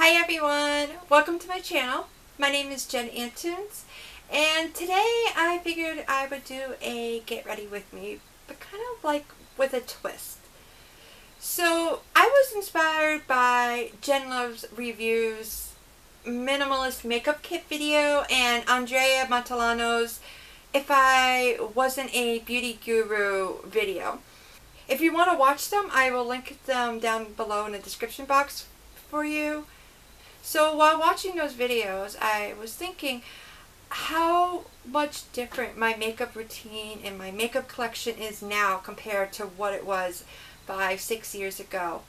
Hi everyone, welcome to my channel. My name is Jen Antunes, and today I figured I would do a get ready with me, but kind of like with a twist. So I was inspired by Jen Love's Reviews minimalist makeup kit video and Andrea Montalano's If I Wasn't a Beauty Guru video. If you want to watch them, I will link them down below in the description box for you. So while watching those videos, I was thinking how much different my makeup routine and my makeup collection is now compared to what it was 5-6 years ago.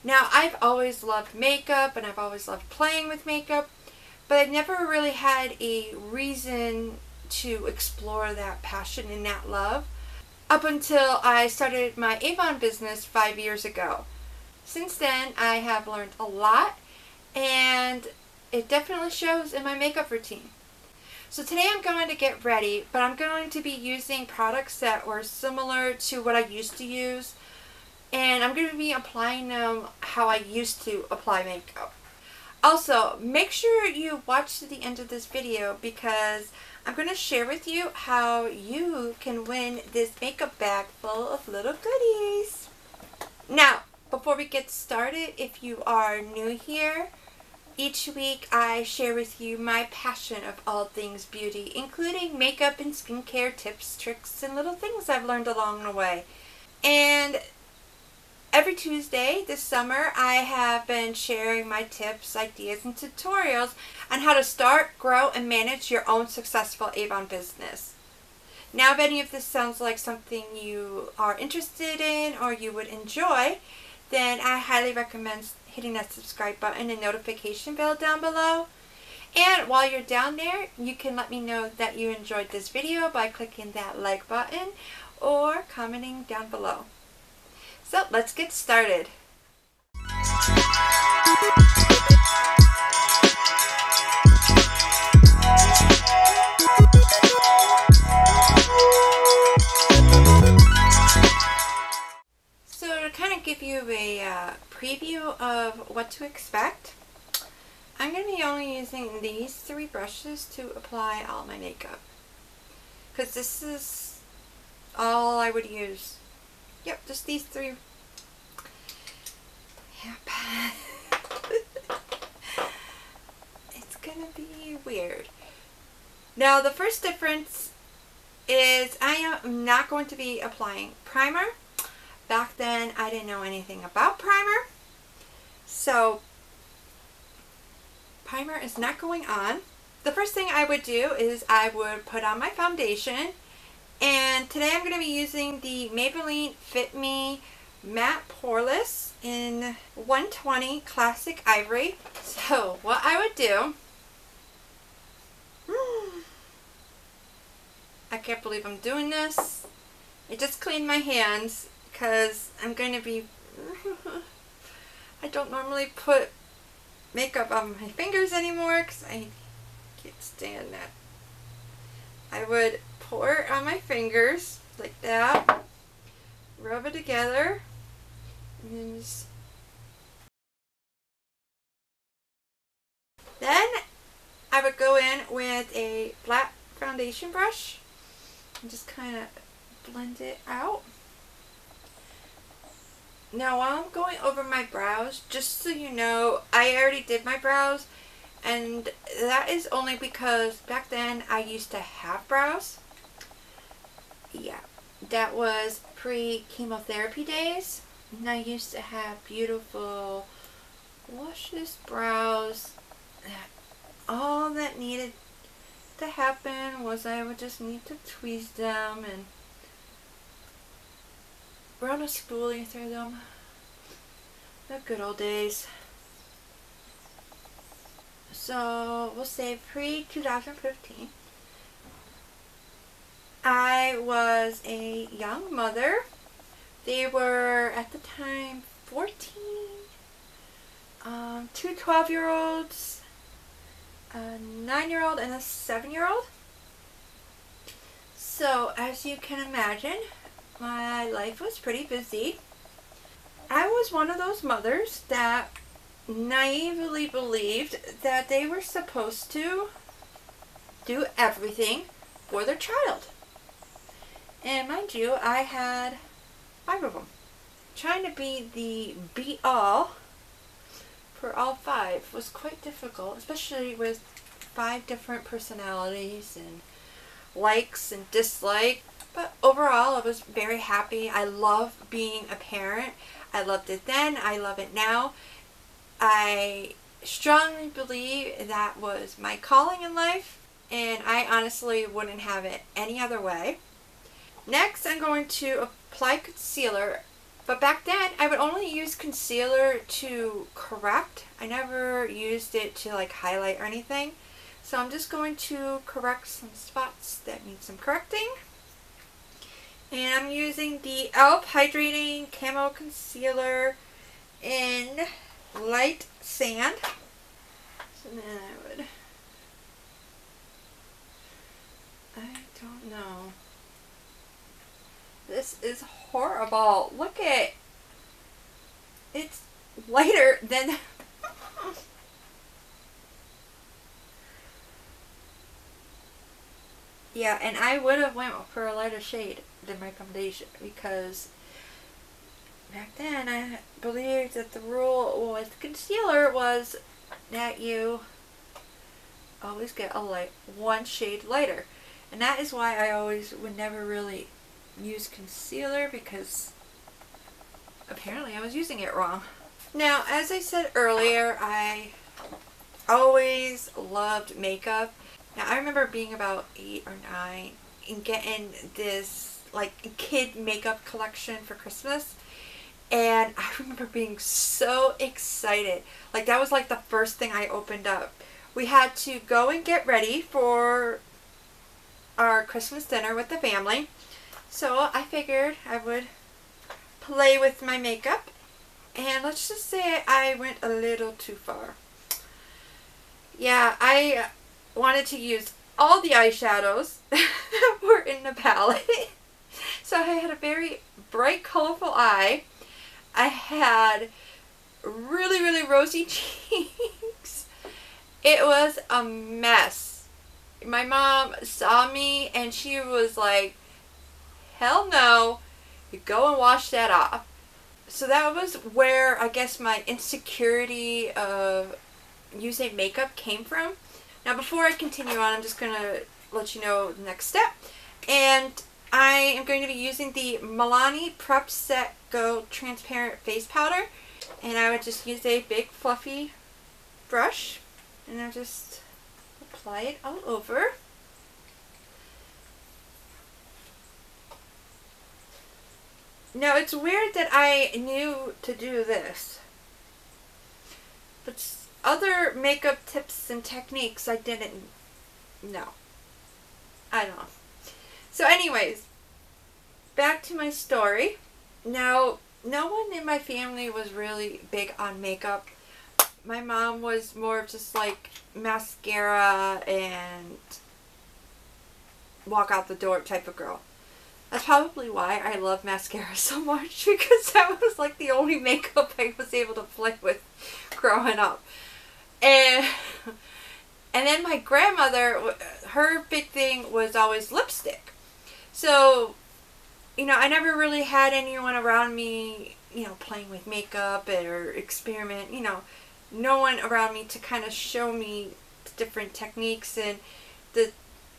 Now, I've always loved makeup and I've always loved playing with makeup, but I've never really had a reason to explore that passion and that love up until I started my Avon business 5 years ago. Since then, I have learned a lot, and it definitely shows in my makeup routine. So today I'm going to get ready, but I'm going to be using products that were similar to what I used to use, and I'm going to be applying them how I used to apply makeup. Also, make sure you watch to the end of this video because I'm going to share with you how you can win this makeup bag full of little goodies. Now, before we get started, if you are new here, each week I share with you my passion of all things beauty, including makeup and skincare tips, tricks, and little things I've learned along the way. And every Tuesday this summer I have been sharing my tips, ideas, and tutorials on how to start, grow, and manage your own successful Avon business. Now, if any of this sounds like something you are interested in or you would enjoy, then I highly recommend hitting that subscribe button and notification bell down below. And while you're down there, you can let me know that you enjoyed this video by clicking that like button or commenting down below. So let's get started. So to kind of give you a preview of what to expect, I'm going to be only using these 3 brushes to apply all my makeup, because this is all I would use. Yep, just these 3. Yep. It's gonna be weird. Now, the first difference is I am not going to be applying primer. Back then, I didn't know anything about primer. So, primer is not going on. The first thing I would do is I would put on my foundation. And today I'm going to be using the Maybelline Fit Me Matte Poreless in 120 Classic Ivory. So what I would do, I can't believe I'm doing this. I just cleaned my hands because I'm going to be, I don't normally put makeup on my fingers anymore because I can't stand that. I would pour it on my fingers like that, rub it together, and then I would go in with a flat foundation brush and just kind of blend it out. Now, while I'm going over my brows, just so you know, I already did my brows, and that is only because back then I used to have brows. Yeah, that was pre-chemotherapy days, and I used to have beautiful, luscious brows. All that needed to happen was I would just need to tweeze them and run a spoolie through them. The good old days. So we'll say pre-2015. I was a young mother. They were at the time 14, 2 12-year-olds, a 9-year-old, and a 7-year-old. So as you can imagine, my life was pretty busy. I was one of those mothers that naively believed that they were supposed to do everything for their child. And mind you, I had 5 of them. Trying to be the be-all for all 5 was quite difficult, especially with 5 different personalities and likes and dislikes. But overall, I was very happy. I love being a parent. I loved it then. I love it now. I strongly believe that was my calling in life, and I honestly wouldn't have it any other way. Next, I'm going to apply concealer. But back then, I would only use concealer to correct. I never used it to like highlight or anything. So I'm just going to correct some spots that need some correcting. And I'm using the e.l.f. Hydrating Camo Concealer in Light Sand. So then I don't know. This is horrible. Look at it's lighter than yeah, and I would have went for a lighter shade than my foundation because back then I believed that the rule with concealer was that you always get a light 1 shade lighter, and that is why I always would never really use concealer, because apparently I was using it wrong. Now, as I said earlier, I always loved makeup. Now, I remember being about 8 or 9 and getting this like kid makeup collection for Christmas, and I remember being so excited. Like, that was like the first thing I opened up. We had to go and get ready for our Christmas dinner with the family. So I figured I would play with my makeup, and let's just say I went a little too far. Yeah, I wanted to use all the eyeshadows that were in the palette. So I had a very bright, colorful eye. I had really, really rosy cheeks. It was a mess. My mom saw me and she was like, hell no, you go and wash that off. So that was where I guess my insecurity of using makeup came from. Now, before I continue on, I'm just going to let you know the next step. And I am going to be using the Milani Prep Set Go Transparent Face Powder. And I would just use a big fluffy brush, and I'll just apply it all over. Now, it's weird that I knew to do this, but other makeup tips and techniques I didn't know. I don't know. So anyways, back to my story. Now, no one in my family was really big on makeup. My mom was more of just like mascara and walk out the door type of girl. That's probably why I love mascara so much, because that was like the only makeup I was able to play with growing up. And then my grandmother, her big thing was always lipstick. So, you know, I never really had anyone around me, you know, playing with makeup or experiment, you know, no one around me to kind of show me different techniques and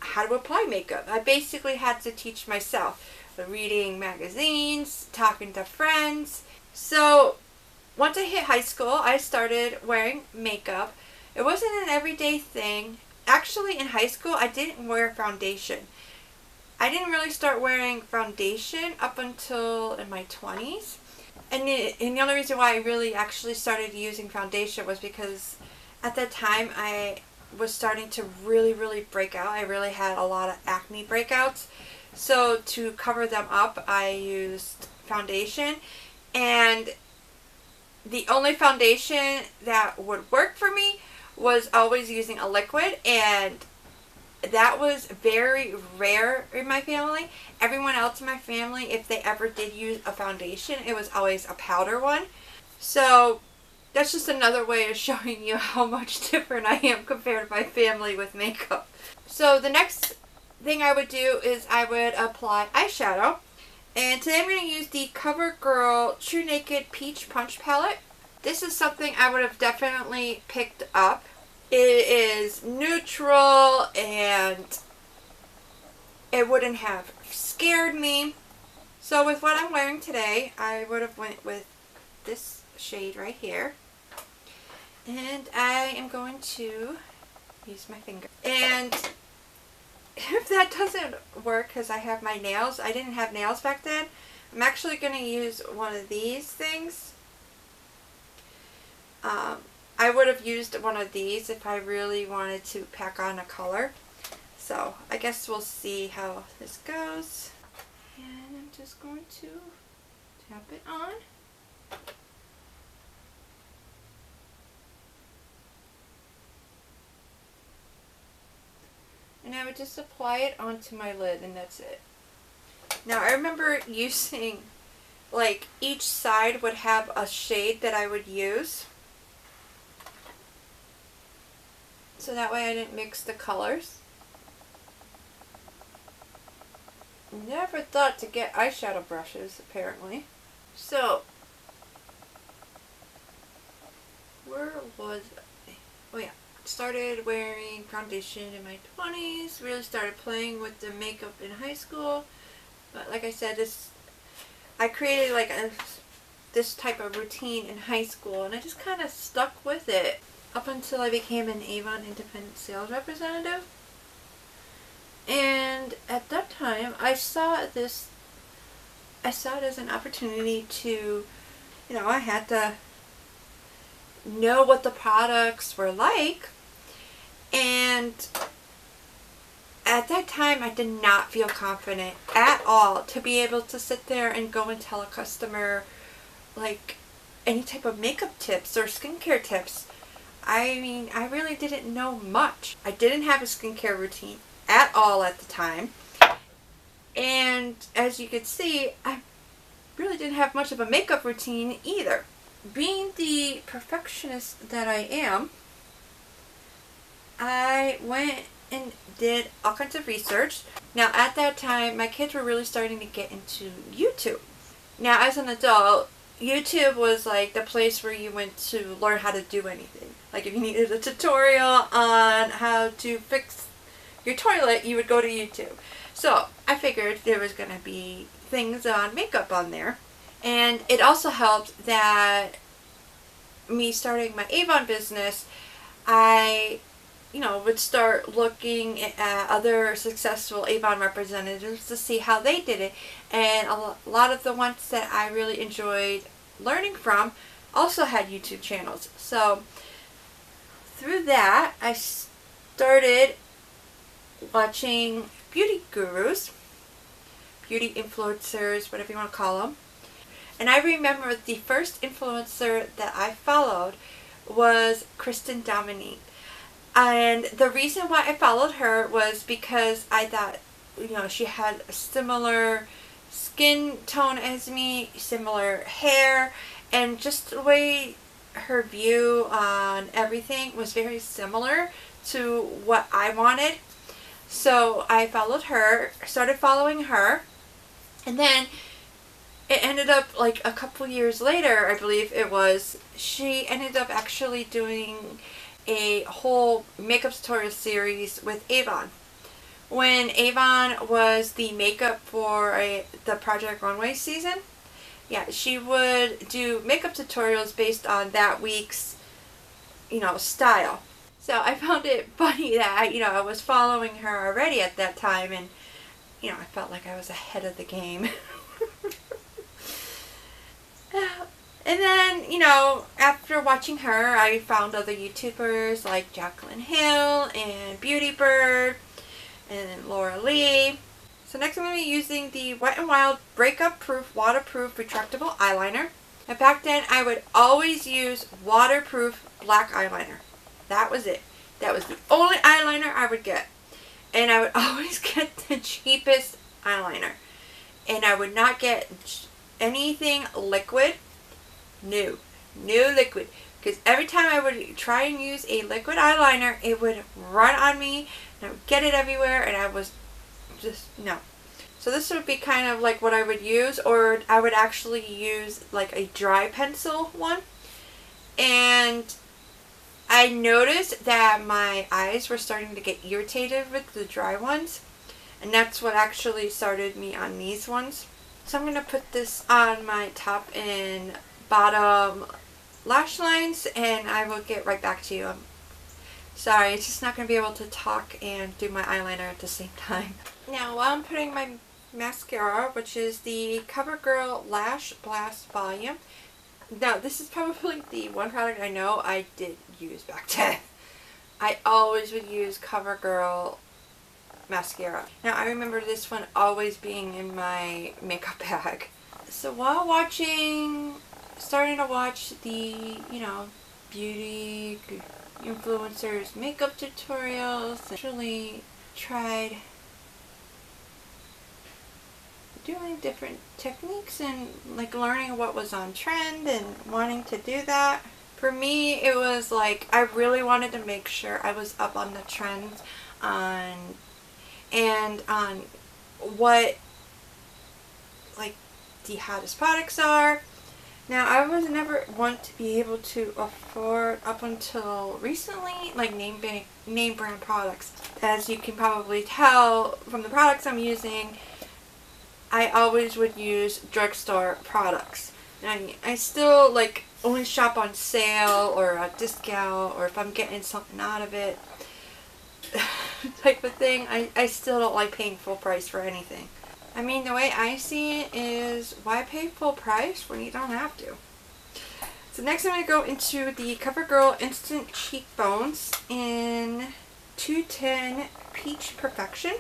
how to apply makeup. I basically had to teach myself, reading magazines, talking to friends. So once I hit high school, I started wearing makeup. It wasn't an everyday thing. Actually, in high school, I didn't wear foundation. I didn't really start wearing foundation up until in my 20s. And the only reason why I really actually started using foundation was because at that time I was starting to really break out. I really had a lot of acne breakouts. So to cover them up, I used foundation. And the only foundation that would work for me was always using a liquid, and that was very rare in my family. Everyone else in my family, if they ever did use a foundation, it was always a powder one. So That's just another way of showing you how much different I am compared to my family with makeup. So the next thing I would do is I would apply eyeshadow. And today I'm going to use the Covergirl True Naked Peach Punch Palette. This is something I would have definitely picked up. It is neutral and it wouldn't have scared me. So with what I'm wearing today, I would have went with this shade right here. And I am going to use my finger. And if that doesn't work because I have my nails, I didn't have nails back then, I'm actually going to use one of these things. I would have used one of these if I really wanted to pack on a color. So I guess we'll see how this goes. And I'm just going to tap it on. And I would just apply it onto my lid and that's it. Now I remember using, like, each side would have a shade that I would use. So that way I didn't mix the colors. Never thought to get eyeshadow brushes, apparently. So, where was I? Oh yeah. Started wearing foundation in my 20s. Really started playing with the makeup in high school. But like I said, I created like this type of routine in high school, and I just kind of stuck with it up until I became an Avon independent sales representative. And at that time, I saw it as an opportunity to, you know, I had to know what the products were like. And at that time, I did not feel confident at all to be able to sit there and go and tell a customer like any type of makeup tips or skincare tips. I mean, I really didn't know much. I didn't have a skincare routine at all at the time. And as you can see, I really didn't have much of a makeup routine either. Being the perfectionist that I am, I went and did all kinds of research. Now at that time, my kids were really starting to get into YouTube. Now as an adult, YouTube was like the place where you went to learn how to do anything. Like if you needed a tutorial on how to fix your toilet, you would go to YouTube. So I figured there was going to be things on makeup on there. And it also helped that me starting my Avon business, I, you know, would start looking at other successful Avon representatives to see how they did it. And a lot of the ones that I really enjoyed learning from also had YouTube channels. So through that, I started watching beauty gurus, beauty influencers, whatever you want to call them. And I remember the first influencer that I followed was Christen Dominique. And the reason why I followed her was because I thought, you know, she had a similar skin tone as me, similar hair, and just the way her view on everything was very similar to what I wanted. So I followed her, started following her, and then it ended up like a couple years later, I believe it was, she ended up actually doing a whole makeup tutorial series with Avon. When Avon was the makeup for the Project Runway season, yeah, she would do makeup tutorials based on that week's, you know, style. So I found it funny that, you know, I was following her already at that time, and, you know, I felt like I was ahead of the game. And then, you know, after watching her, I found other YouTubers like Jaclyn Hill and Beauty Bird and Laura Lee. So next I'm going to be using the Wet n Wild Breakup Proof Waterproof Retractable Eyeliner. And back then I would always use waterproof black eyeliner. That was it. That was the only eyeliner I would get. And I would always get the cheapest eyeliner. And I would not get anything liquid. No liquid. because every time I would try and use a liquid eyeliner, it would run on me and I would get it everywhere, and I was just, no. So this would be kind of like what I would use, or I would actually use like a dry pencil one. And I noticed that my eyes were starting to get irritated with the dry ones, and that's what actually started me on these ones. So I'm going to put this on my top and bottom lash lines, and I will get right back to you. I'm sorry, it's just not going to be able to talk and do my eyeliner at the same time. Now, while I'm putting my mascara, which is the Covergirl Lash Blast Volume. Now, this is probably the one product I know I did use back then. I always would use Covergirl mascara. Now, I remember this one always being in my makeup bag. So while starting to watch the, beauty influencers makeup tutorials, I actually tried doing different techniques and like learning what was on trend and wanting to do that. For me, it was like I really wanted to make sure I was up on the trends on what like the hottest products are. Now, I was never one to be able to afford, up until recently, like name brand products. As you can probably tell from the products I'm using, I always would use drugstore products. I still like only shop on sale or a discount, or if I'm getting something out of it type of thing. I still don't like paying full price for anything. I mean, the way I see it is, why pay full price when you don't have to? So next I'm going to go into the Covergirl Instant Cheekbones in 210 Peach Perfection.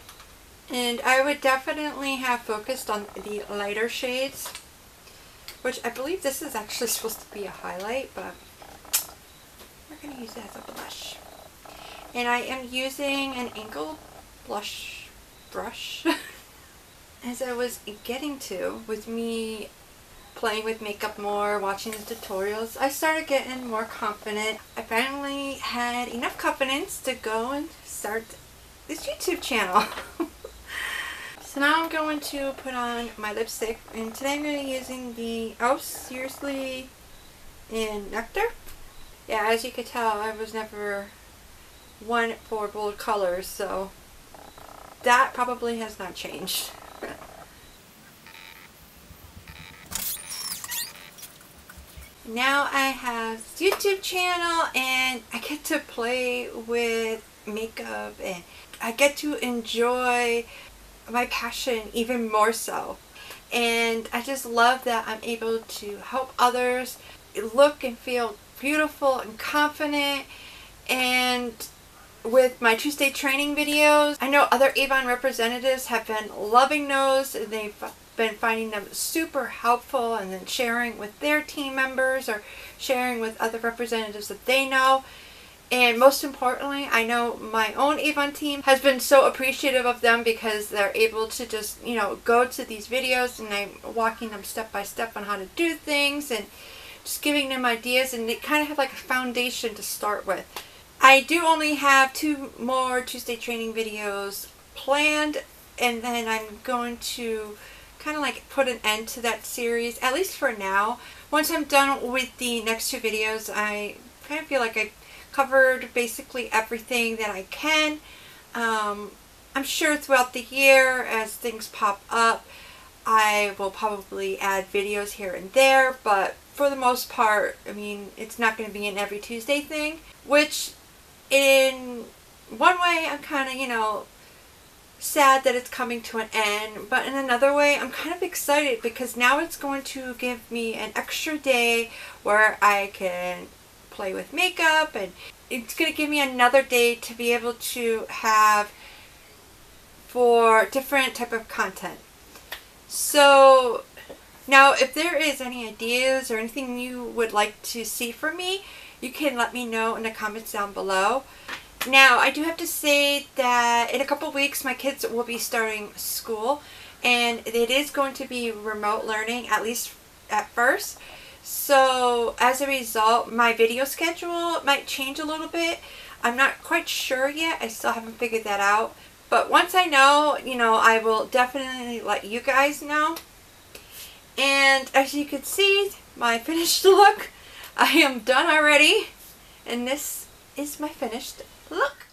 And I would definitely have focused on the lighter shades, which I believe this is actually supposed to be a highlight, but we're going to use it as a blush. And I am using an angled blush brush. As I was getting to, with me playing with makeup more, watching the tutorials, I started getting more confident. I finally had enough confidence to go and start this YouTube channel. So now I'm going to put on my lipstick, and today I'm going to be using the Oh Seriously in Nectar. Yeah, as you can tell, I was never one for bold colors, so that probably has not changed. Now I have this YouTube channel, and I get to play with makeup, and I get to enjoy my passion even more so. And I just love that I'm able to help others look and feel beautiful and confident. And with my Tuesday training videos, I know other Avon representatives have been loving those, and they've been finding them super helpful, and then sharing with their team members or sharing with other representatives that they know. And most importantly, I know my own Avon team has been so appreciative of them, because they're able to just, go to these videos, and I'm walking them step by step on how to do things and just giving them ideas, and they kind of have like a foundation to start with. I do only have 2 more Tuesday training videos planned, and then I'm going to kind of like put an end to that series, at least for now. Once I'm done with the next 2 videos, I kind of feel like I covered basically everything that I can. I'm sure throughout the year, as things pop up, I will probably add videos here and there, but for the most part, I mean, it's not going to be an every Tuesday thing, which in one way I'm kind of, sad that it's coming to an end, but in another way I'm kind of excited, because now it's going to give me an extra day where I can play with makeup, and it's going to give me another day to be able to have for different type of content. So now, if there is any ideas or anything you would like to see from me, you can let me know in the comments down below. Now, I do have to say that in a couple weeks my kids will be starting school, and it is going to be remote learning, at least at first. So as a result, my video schedule might change a little bit. I'm not quite sure yet. I still haven't figured that out. But once I know, I will definitely let you guys know. And as you can see, my finished look, I am done already. And this is my finished look.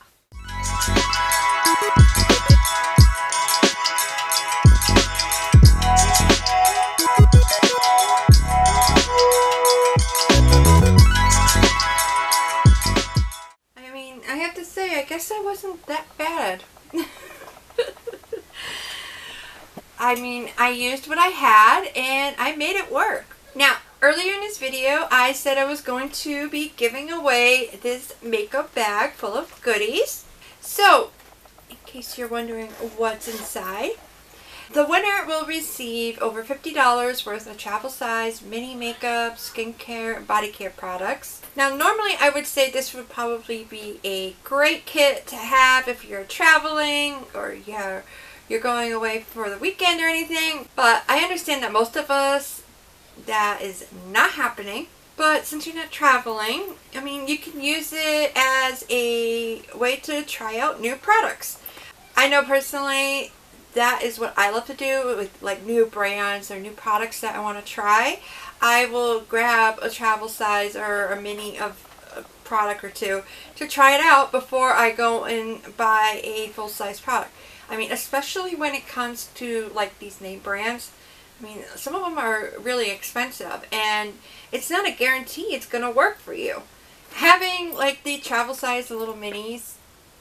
I have to say, I guess I wasn't that bad. I used what I had and I made it work. Now, earlier in this video, I said I was going to be giving away this makeup bag full of goodies. So, in case you're wondering what's inside, the winner will receive over $50 worth of travel size mini makeup, skincare, and body care products. Now normally I would say this would probably be a great kit to have if you're traveling or you're going away for the weekend or anything. But I understand that most of us, that is not happening. But since you're not traveling, you can use it as a way to try out new products. I know personally, that is what I love to do with like new brands or new products that I want to try. I will grab a travel size or a mini of a product or two to try it out before I go and buy a full-size product. Especially when it comes to like these name brands. Some of them are really expensive and it's not a guarantee it's going to work for you. Having like the travel size, the little minis,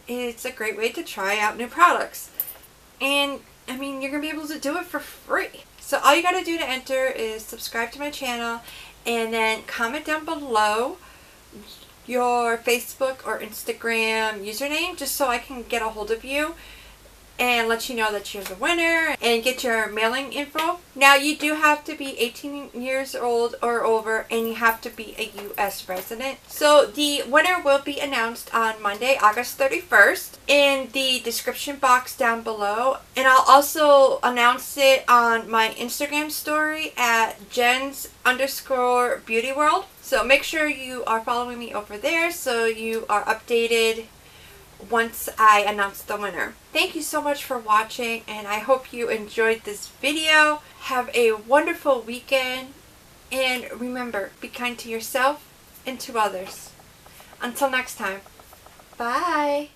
it's a great way to try out new products. And you're going to be able to do it for free. So all you got to do to enter is subscribe to my channel and then comment down below your Facebook or Instagram username just so I can get a hold of you and let you know that you're the winner and get your mailing info. Now you do have to be 18 years old or over and you have to be a U.S. resident. So the winner will be announced on Monday, August 31st in the description box down below. And I'll also announce it on my Instagram story at Jens_beautyworld. So make sure you are following me over there so you are updated once I announce the winner. Thank you so much for watching and I hope you enjoyed this video. Have a wonderful weekend and remember, be kind to yourself and to others. Until next time, bye!